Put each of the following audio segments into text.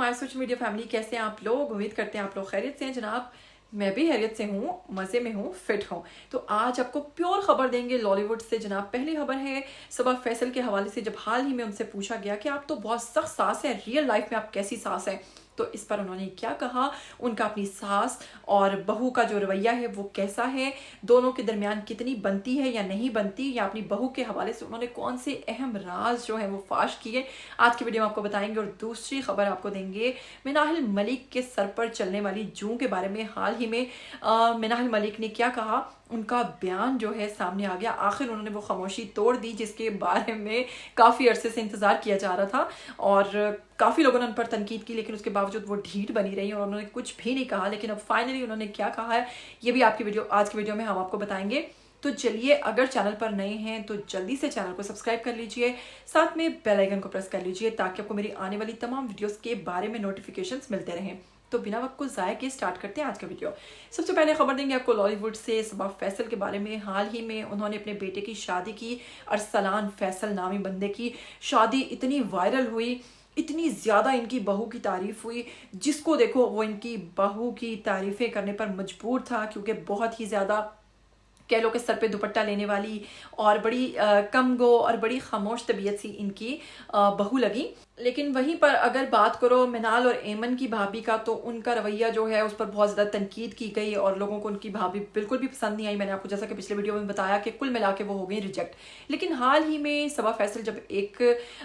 My social media family, कैसे हैं आप लोग? उम्मीद करते हैं आप लोग खैरियत से हैं जनाब। मैं भी खैरियत से हूँ, मज़े में हूँ, फिट हूँ। तो आज आपको प्योर खबर देंगे लॉलीवुड से जनाब। पहली खबर है सबा फैसल के हवाले से। जब हाल ही में उनसे पूछा गया कि आप तो बहुत सख्त सास हैं, रियल लाइफ में आप कैसी सास हैं, तो इस पर उन्होंने क्या कहा, उनका अपनी सास और बहू का जो रवैया है वो कैसा है, दोनों के दरमियान कितनी बनती है या नहीं बनती, या अपनी बहू के हवाले से उन्होंने कौन से अहम राज जो है वो फाश किए, आज की वीडियो में आपको बताएंगे। और दूसरी खबर आपको देंगे मिनाहिल मलिक के सर पर चलने वाली जूं के बारे में। हाल ही में मिनाहिल मलिक ने क्या कहा, उनका बयान जो है सामने आ गया। आखिर उन्होंने वो खामोशी तोड़ दी जिसके बारे में काफ़ी अरसे से इंतज़ार किया जा रहा था और काफ़ी लोगों ने उन पर तनकीद की, लेकिन उसके बावजूद वो ढीठ बनी रही और उन्होंने कुछ भी नहीं कहा। लेकिन अब फाइनली उन्होंने क्या कहा है ये भी आज की वीडियो में हम आपको बताएंगे। तो चलिए, अगर चैनल पर नए हैं तो जल्दी से चैनल को सब्सक्राइब कर लीजिए, साथ में बेल आइकन को प्रेस कर लीजिए ताकि आपको मेरी आने वाली तमाम वीडियोस के बारे में नोटिफिकेशंस मिलते रहें। तो बिना वक्त को ज़ाया के स्टार्ट करते हैं आज का वीडियो। सबसे पहले खबर देंगे आपको लॉलीवुड से सबा फैसल के बारे में। हाल ही में उन्होंने अपने बेटे की शादी की। अरसलान फैसल नामी बंदे की शादी इतनी वायरल हुई, इतनी ज़्यादा इनकी बहू की तारीफ़ हुई, जिसको देखो वो इनकी बहू की तारीफ़ें करने पर मजबूर था, क्योंकि बहुत ही ज़्यादा कह लो कि सर पे दुपट्टा लेने वाली और बड़ी कम गो और बड़ी खामोश तबीयत सी इनकी बहू लगी। लेकिन वहीं पर अगर बात करो मिनाल और एमन की भाभी का, तो उनका रवैया जो है उस पर बहुत ज़्यादा तनकीद की गई और लोगों को उनकी भाभी बिल्कुल भी पसंद नहीं आई। मैंने आपको जैसा कि पिछले वीडियो में बताया कि कुल मिला के वो हो गई रिजेक्ट। लेकिन हाल ही में सबा फैसल जब एक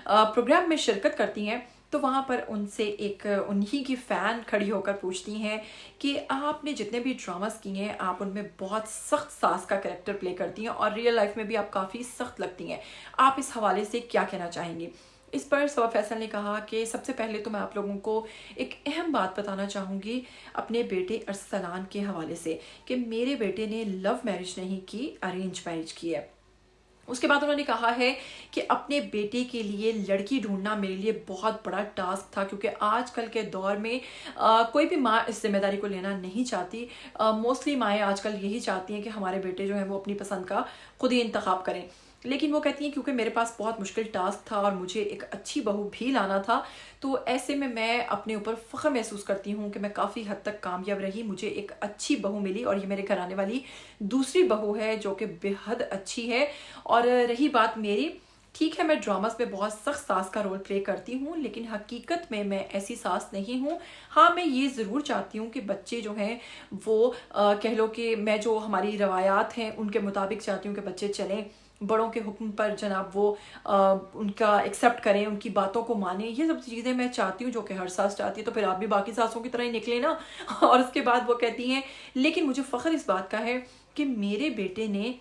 प्रोग्राम में शिरकत करती हैं तो वहाँ पर उनसे एक उन्हीं की फ़ैन खड़ी होकर पूछती हैं कि आपने जितने भी ड्रामास किए हैं आप उनमें बहुत सख्त सास का कैरेक्टर प्ले करती हैं और रियल लाइफ में भी आप काफ़ी सख्त लगती हैं, आप इस हवाले से क्या कहना चाहेंगी। इस पर सबा फैसल ने कहा कि सबसे पहले तो मैं आप लोगों को एक अहम बात बताना चाहूँगी अपने बेटे अरसलान के हवाले से, कि मेरे बेटे ने लव मैरिज नहीं की, अरेंज मैरिज की है। उसके बाद उन्होंने कहा है कि अपने बेटे के लिए लड़की ढूंढना मेरे लिए बहुत बड़ा टास्क था, क्योंकि आजकल के दौर में कोई भी माँ इस जिम्मेदारी को लेना नहीं चाहती। मोस्टली माएँ आजकल यही चाहती हैं कि हमारे बेटे जो हैं वो अपनी पसंद का खुद ही इंतखाब करें। लेकिन वो कहती हैं क्योंकि मेरे पास बहुत मुश्किल टास्क था और मुझे एक अच्छी बहू भी लाना था, तो ऐसे में मैं अपने ऊपर फ़ख्र महसूस करती हूँ कि मैं काफ़ी हद तक कामयाब रही, मुझे एक अच्छी बहू मिली और ये मेरे घर आने वाली दूसरी बहू है जो कि बेहद अच्छी है। और रही बात मेरी, ठीक है मैं ड्रामास में बहुत सख्त सास का रोल प्ले करती हूँ, लेकिन हकीकत में मैं ऐसी सास नहीं हूँ। हाँ, मैं ये ज़रूर चाहती हूँ कि बच्चे जो हैं वो कह लो कि मैं जो हमारी रवायात हैं उनके मुताबिक चाहती हूँ कि बच्चे चलें, बड़ों के हुक्म पर जनाब वो उनका एक्सेप्ट करें, उनकी बातों को मानें। ये सब चीज़ें मैं चाहती हूँ जो कि हर सास चाहती है। तो फिर आप भी बाकी सासों की तरह ही निकले ना। और उसके बाद वो कहती हैं लेकिन मुझे फ़ख्र इस बात का है कि मेरे बेटे ने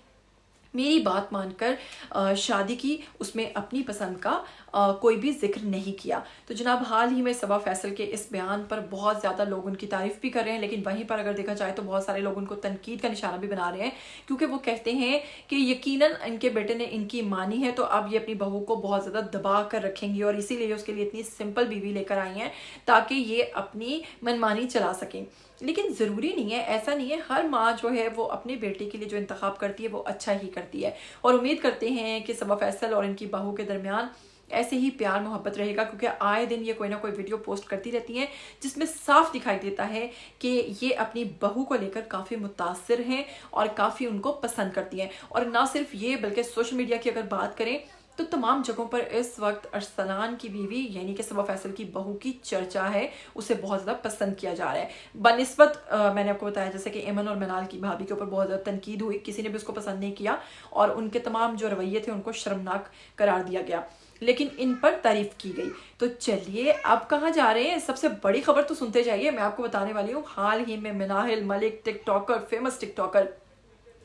मेरी बात मानकर शादी की, उसमें अपनी पसंद का कोई भी जिक्र नहीं किया। तो जनाब हाल ही में सबा फैसल के इस बयान पर बहुत ज़्यादा लोग उनकी तारीफ़ भी कर रहे हैं, लेकिन वहीं पर अगर देखा जाए तो बहुत सारे लोग उनको तनकीद का निशाना भी बना रहे हैं, क्योंकि वो कहते हैं कि यकीनन इनके बेटे ने इनकी मानी है तो अब ये अपनी बहू को बहुत ज़्यादा दबा कर रखेंगी और इसीलिए उसके लिए इतनी सिंपल बीवी लेकर आई हैं ताकि ये अपनी मनमानी चला सकें। लेकिन ज़रूरी नहीं है, ऐसा नहीं है, हर माँ जो है वो अपने बेटे के लिए जो इंतखाब करती है वो अच्छा ही करती है। और उम्मीद करते हैं कि सबा फैसल और इनकी बहू के दरमियान ऐसे ही प्यार मोहब्बत रहेगा, क्योंकि आए दिन ये कोई ना कोई वीडियो पोस्ट करती रहती हैं जिसमें साफ दिखाई देता है कि ये अपनी बहू को लेकर काफ़ी मुतासिर हैं और काफ़ी उनको पसंद करती हैं। और ना सिर्फ ये बल्कि सोशल मीडिया की अगर बात करें तो तमाम जगहों पर इस वक्त अरसलान की बीवी यानी कि सबा फैसल की बहू की चर्चा है, उसे बहुत ज़्यादा पसंद किया जा रहा है बनिस्बत मैंने आपको बताया जैसे कि एमन और मिनाल की भाभी के ऊपर बहुत ज़्यादा तनकीद हुई, किसी ने भी उसको पसंद नहीं किया और उनके तमाम जो रवैये थे उनको शर्मनाक करार दिया गया, लेकिन इन पर तारीफ की गई। तो चलिए अब कहाँ जा रहे हैं, सबसे बड़ी खबर तो सुनते जाइए। मैं आपको बताने वाली हूँ हाल ही में Minahil Malik TikToker, famous TikToker,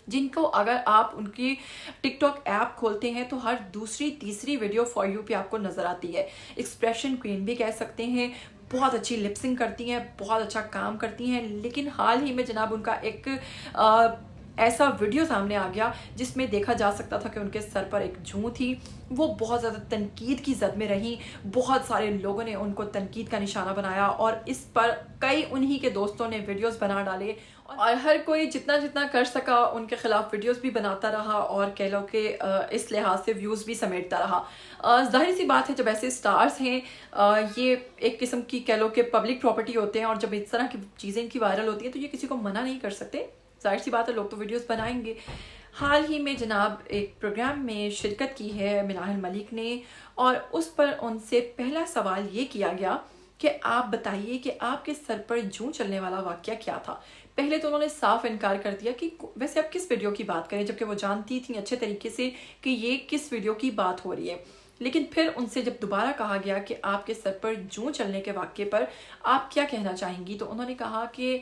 जिनको अगर आप उनकी टिकटॉक ऐप खोलते हैं तो हर दूसरी तीसरी वीडियो फॉर यू पे आपको नज़र आती है। एक्सप्रेशन क्वीन भी कह सकते हैं, बहुत अच्छी लिपसिंग करती हैं, बहुत अच्छा काम करती हैं। लेकिन हाल ही में जनाब उनका एक ایسا ویڈیو سامنے آ گیا جس میں دیکھا جا سکتا تھا کہ ان کے سر پر ایک جوں تھی. وہ بہت زیادہ تنقید کی زد میں رہیں. بہت سارے لوگوں نے ان کو تنقید کا نشانہ بنایا اور اس پر کئی انہی کے دوستوں نے ویڈیوز بنا ڈالے اور ہر کوئی جتنا کر سکا ان کے خلاف ویڈیوز بھی بناتا رہا اور کہہ لو کہ اس لحاظ سے ویوز بھی سمیٹتا رہا. ظاہر سی بات ہے جب ایسے سٹارز ہیں یہ ایک قسم کی کہہ لو کہ پبلک پراپرٹی ہوتے ہیں اور جب اس طرح کی چیزیں ان کی وائرل ہوتی ہیں تو یہ کسی کو منع نہیں کر سکتے. ظاہر سی بات ہے لوگ تو ویڈیوز بنائیں گے. حال ہی میں جناب ایک پروگرام میں شرکت کی ہے مناہل ملک نے اور اس پر ان سے پہلا سوال یہ کیا گیا کہ آپ بتائیے کہ آپ کے سر پر جوں چلنے والا واقعہ کیا تھا. پہلے تو انہوں نے صاف انکار کر دیا کہ ویسے آپ کس ویڈیو کی بات کریں، جبکہ وہ جانتی تھیں اچھے طریقے سے کہ یہ کس ویڈیو کی بات ہو رہی ہے. لیکن پھر ان سے جب دوبارہ کہا گیا کہ آپ کے سر پر جوں چلنے کے واقعے پر آپ کیا کہنا چاہیں گی تو انہوں نے کہا کہ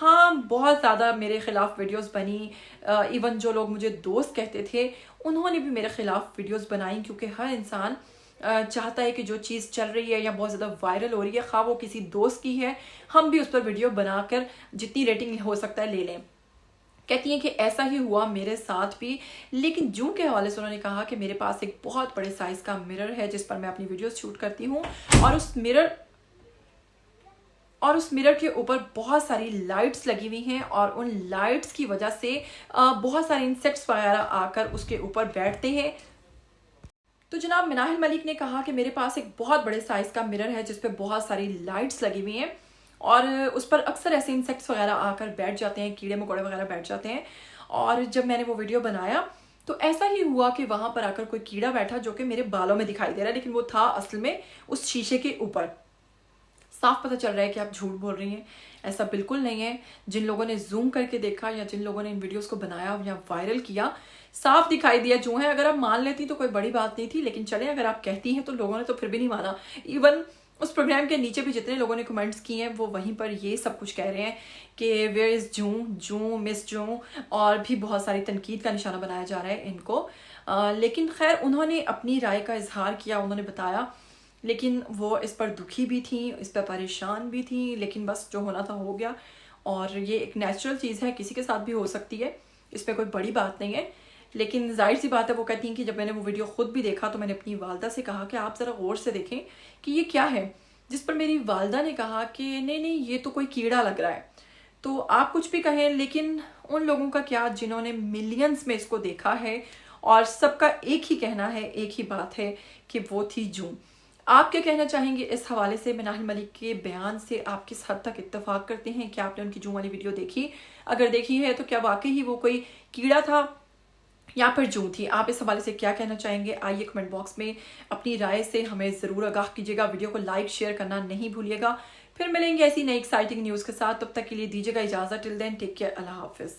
ہاں بہت زیادہ میرے خلاف ویڈیوز بنی. ایون جو لوگ مجھے دوست کہتے تھے انہوں نے بھی میرے خلاف ویڈیوز بنائی کیونکہ ہر انسان چاہتا ہے کہ جو چیز چل رہی ہے یا بہت زیادہ وائرل ہو رہی ہے خواہ وہ کسی دوست کی ہے ہم بھی اس پر ویڈیو بنا کر جتنی ریٹنگ ہو سکتا ہے لے لیں. کہتی ہیں کہ ایسا ہی ہوا میرے ساتھ بھی. لیکن جوں کے حوالے سے انہوں نے کہا کہ میرے پاس ایک بہت بڑے سائز کا مرر ہے جس پر میں اپنی ویڈیوز شوٹ کرتی ہوں اور اس مرر کے اوپر بہت ساری لائٹس لگی ہوئی ہیں اور ان لائٹس کی وجہ سے بہت سارے انسیکٹس وغیرہ آ کر اس کے اوپر بیٹھتے ہیں. تو جناب مناہل ملک نے کہا کہ میرے پاس ایک بہت بڑے سائز کا مرر ہے جس پہ بہت ساری لائٹس لگی ہوئی ہیں اور اس پر اکثر ایسے انسیکٹس وغیرہ آ کر بیٹھ جاتے ہیں، کیڑے مکوڑے وغیرہ بیٹھ جاتے ہیں. اور جب میں نے وہ ویڈیو بنایا تو ایسا ہی ہوا کہ وہاں پر آ کر کوئی کیڑا بیٹھا جو کہ میرے بالوں میں دکھائی دے رہا ہے لیکن وہ تھا اصل میں اس شیشے کے اوپر. صاف پتہ چل رہا ہے کہ آپ جھوٹ بول رہی ہیں، ایسا بالکل نہیں ہے. جن لوگوں نے زوم کر کے دیکھا یا جن لوگوں نے ان ویڈیوز کو بنایا یا وائرل کیا صاف دکھائی دیا جو ہے. اگر آپ مان لیتی تو کوئی بڑی بات نہیں تھی لیکن چلیں اگر آپ کہتی ہیں تو لوگوں نے تو پھر بھی نہیں مانا. ایون اس پروگرام کے نیچے بھی جتنے لوگوں نے کمنٹس کی ہیں وہ وہیں پر یہ سب کچھ کہہ رہے ہیں کہ ویئر از جوں مس جوں اور بھی بہت ساری تنقید کا نشانہ بنایا جا رہا ہے ان کو. لیکن خیر انہوں نے اپنی رائے کا اظہار کیا، انہوں نے بتایا. لیکن وہ اس پر دکھی بھی تھیں، اس پر پریشان بھی تھیں، لیکن بس جو ہونا تھا ہو گیا. اور یہ ایک نیچرل چیز ہے، کسی کے ساتھ بھی ہو سکتی ہے، اس پہ کوئی بڑی بات نہیں ہے. لیکن ظاہر سی بات ہے وہ کہتی ہیں کہ جب میں نے وہ ویڈیو خود بھی دیکھا تو میں نے اپنی والدہ سے کہا کہ آپ ذرا غور سے دیکھیں کہ یہ کیا ہے. جس پر میری والدہ نے کہا کہ نہیں یہ تو کوئی کیڑا لگ رہا ہے. تو آپ کچھ بھی کہیں لیکن ان لوگوں کا کیا جنہوں نے ملینز میں اس کو دیکھا ہے اور سب کا ایک ہی کہنا ہے، ایک ہی بات ہے کہ وہ تھی جوں. آپ کیا کہنا چاہیں گے اس حوالے سے؟ مناہل ملک کے بیان سے آپ کس حد تک اتفاق کرتے ہیں؟ کیا آپ نے ان کی جوں والی ویڈیو دیکھی؟ اگر دیکھی ہے تو کیا واقعی ہی وہ کوئی کیڑا تھا یا پھر جوں تھی؟ آپ اس حوالے سے کیا کہنا چاہیں گے؟ آئیے کمنٹ باکس میں اپنی رائے سے ہمیں ضرور آگاہ کیجیے گا. ویڈیو کو لائک شیئر کرنا نہیں بھولیے گا. پھر ملیں گے ایسی نئی ایکسائٹنگ نیوز کے ساتھ. تب تک کے لیے دیجیے گا اجازت. ٹل دین ٹیک کیئر. اللہ حافظ.